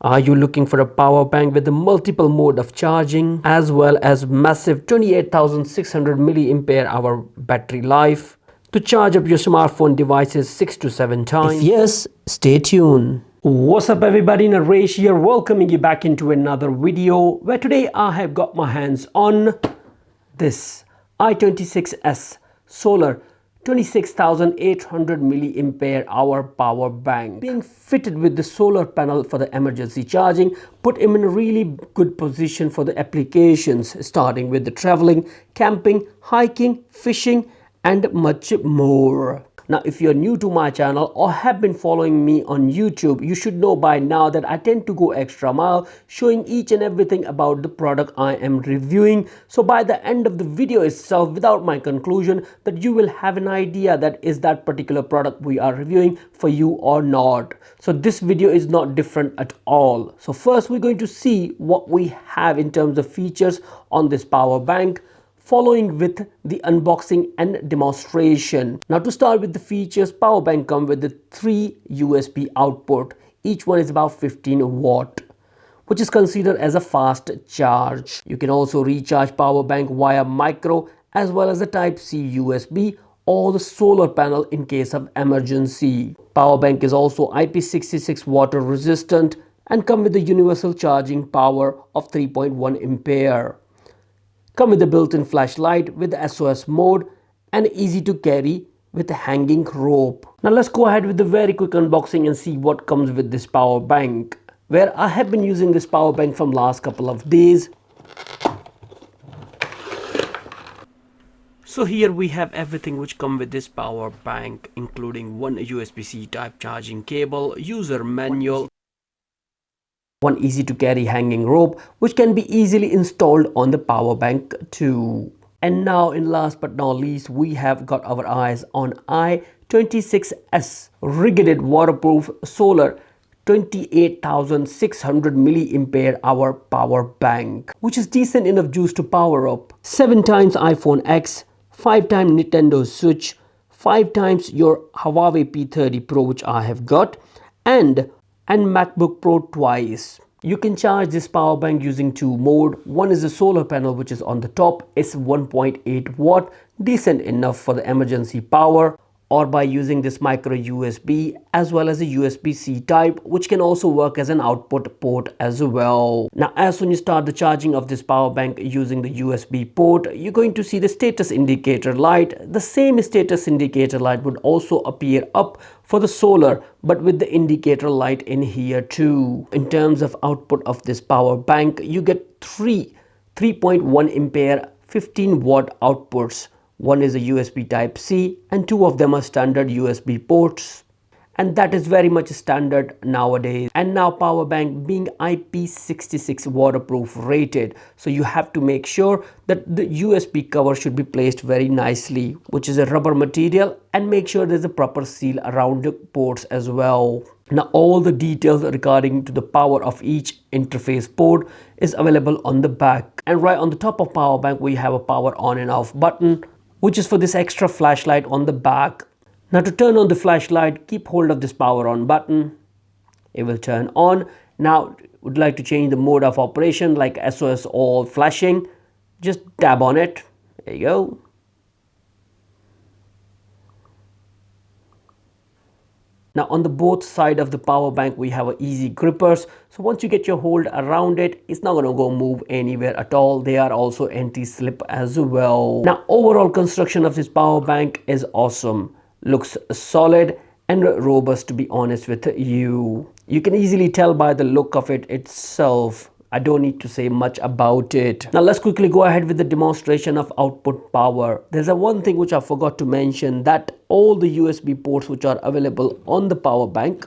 Are you looking for a power bank with a multiple mode of charging as well as massive 28,600 milliampere hour battery life to charge up your smartphone devices 6 to 7 times? If yes, stay tuned. What's up everybody, Naresh here, welcoming you back into another video where today I have got my hands on this i26s solar 26,800 milliampere hour power bank being fitted with the solar panel for the emergency charging put him in a really good position for the applications starting with the traveling, camping, hiking, fishing and much more. Now, if you're new to my channel or have been following me on YouTube, you should know by now that I tend to go extra mile showing each and everything about the product I am reviewing. So by the end of the video itself, without my conclusion, that you will have an idea that is that particular product we are reviewing for you or not. So this video is not different at all. So first we're going to see what we have in terms of features on this power bank, following with the unboxing and demonstration. Now to start with the features, power bank comes with the 3 USB output. Each one is about 15 watt, which is considered as a fast charge. You can also recharge power bank via micro as well as a type C USB or the solar panel in case of emergency. Power bank is also IP66 water resistant and come with the universal charging power of 3.1 ampere. Come with a built-in flashlight with the SOS mode and easy to carry with a hanging rope. Now let's go ahead with the very quick unboxing and see what comes with this power bank, where I have been using this power bank from last couple of days. So here we have everything which come with this power bank, including one USB-C type charging cable, user manual, one easy to carry hanging rope which can be easily installed on the power bank too. And now in last but not least, we have got our eyes on i26s rugged waterproof solar 28,600 milliampere hour power bank, which is decent enough juice to power up 7 times iPhone X, 5 times Nintendo Switch, 5 times your Huawei P30 Pro which I have got, and MacBook Pro twice. You can charge this power bank using 2 modes. One is the solar panel which is on the top. It's 1.8 watt, decent enough for the emergency power, or by using this micro USB as well as a USB-C type which can also work as an output port as well. Now as soon as you start the charging of this power bank using the USB port, you're going to see the status indicator light. The same status indicator light would also appear up for the solar, but with the indicator light in here too. In terms of output of this power bank, you get 3.1 ampere 15 watt outputs. One is a USB type C and 2 of them are standard USB ports, and that is very much standard nowadays. And now power bank being IP66 waterproof rated, so you have to make sure that the USB cover should be placed very nicely, which is a rubber material, and make sure there's a proper seal around the ports as well. Now all the details regarding to the power of each interface port is available on the back, and right on the top of power bank we have a power on and off button, which is for this extra flashlight on the back. Now to turn on the flashlight, keep hold of this power on button. It will turn on. Now would like to change the mode of operation like SOS all flashing, just tap on it. There you go. Now on the both side of the power bank we have easy grippers, so once you get your hold around it, it's not going to go move anywhere at all. They are also anti-slip as well. Now overall construction of this power bank is awesome, looks solid and robust to be honest with you. You can easily tell by the look of it itself. I don't need to say much about it. Now let's quickly go ahead with the demonstration of output power. There's a one thing which I forgot to mention, that all the USB ports which are available on the power bank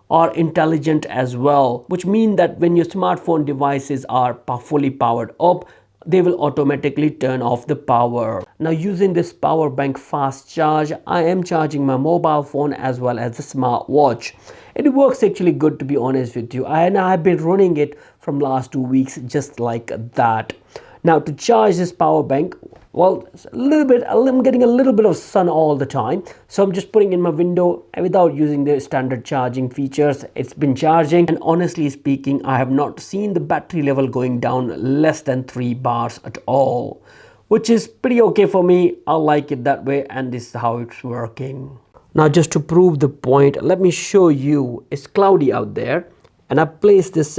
are intelligent as well, which means that when your smartphone devices are fully powered up, they will automatically turn off the power. Now using this power bank fast charge, I am charging my mobile phone as well as the smartwatch. It works actually good to be honest with you, and I've been running it from last 2 weeks just like that. Now to charge this power bank, Well, it's a little bit, I'm getting a little bit of sun all the time, so I'm just putting in my window without using the standard charging features. It's been charging, and honestly speaking, I have not seen the battery level going down less than 3 bars at all, which is pretty okay for me. I like it that way, and this is how it's working. Now, just to prove the point, let me show you. It's cloudy out there, and I placed this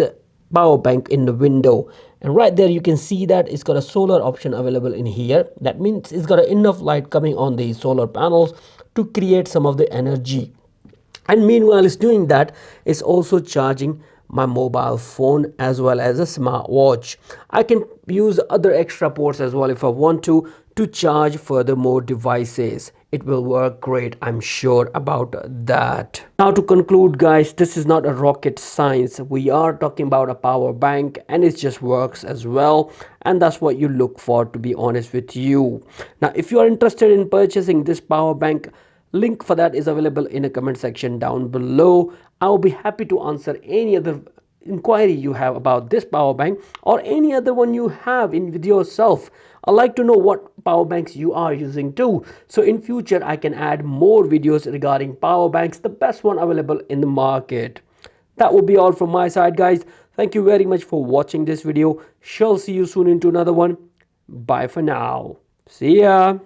power bank in the window, and right there you can see that it's got a solar option available in here. That means it's got enough light coming on the solar panels to create some of the energy. And meanwhile it's doing that, it's also charging my mobile phone as well as a smartwatch. I can use other extra ports as well if I want to charge further more devices. It will work great, I'm sure about that. Now, to conclude, guys, this is not a rocket science. We are talking about a power bank, and it just works as well, and that's what you look for, to be honest with you. Now, if you are interested in purchasing this power bank, link for that is available in a comment section down below. I will be happy to answer any other inquiry you have about this power bank or any other one you have in with yourself. I like to know what power banks you are using too, so in future I can add more videos regarding power banks, the best one available in the market. That will be all from my side, guys. Thank you very much for watching this video. Shall see you soon into another one. Bye for now. See ya.